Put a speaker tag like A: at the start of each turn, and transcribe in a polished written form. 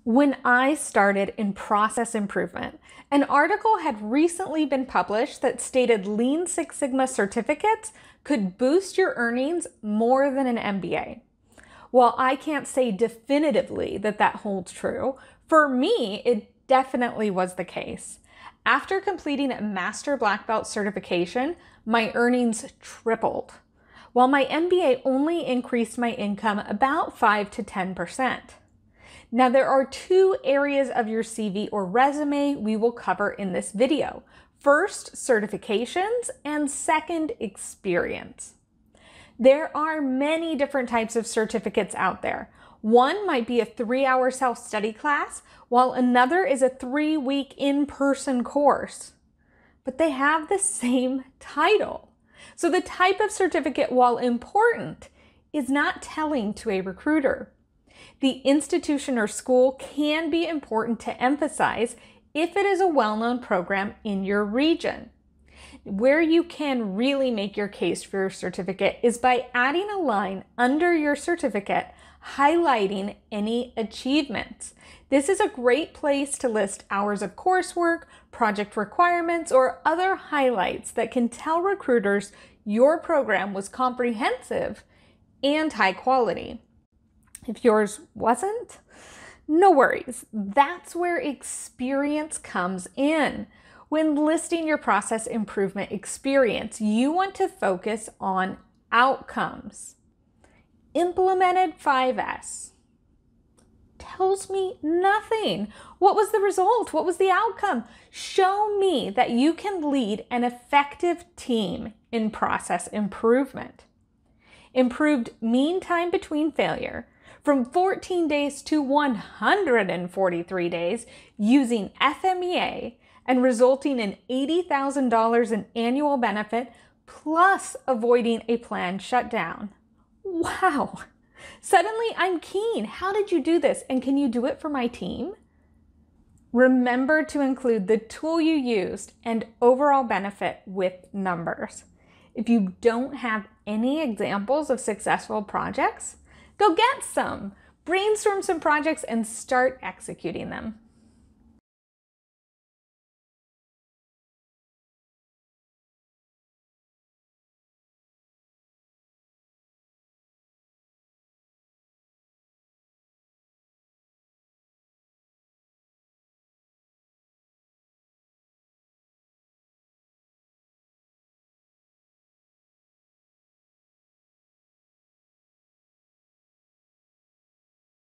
A: When I started in process improvement, an article had recently been published that stated Lean Six Sigma certificates could boost your earnings more than an MBA. While I can't say definitively that that holds true, for me, it definitely was the case. After completing a Master Black Belt certification, my earnings tripled, while my MBA only increased my income about 5 to 10%. Now, there are two areas of your CV or resume we will cover in this video. First, certifications, and second, experience. There are many different types of certificates out there. One might be a 3-hour self-study class, while another is a 3-week in-person course. But they have the same title. So the type of certificate, while important, is not telling to a recruiter. The institution or school can be important to emphasize if it is a well-known program in your region. Where you can really make your case for your certificate is by adding a line under your certificate highlighting any achievements. This is a great place to list hours of coursework, project requirements, or other highlights that can tell recruiters your program was comprehensive and high quality. If yours wasn't, no worries. That's where experience comes in. When listing your process improvement experience, you want to focus on outcomes. Implemented 5S tells me nothing. What was the result? What was the outcome? Show me that you can lead an effective team in process improvement. Improved mean time between failure from 14 days to 143 days using FMEA and resulting in $80,000 in annual benefit plus avoiding a planned shutdown. Wow! Suddenly I'm keen. How did you do this? And can you do it for my team? Remember to include the tool you used and overall benefit with numbers. If you don't have any examples of successful projects, go get some. Brainstorm some projects and start executing them.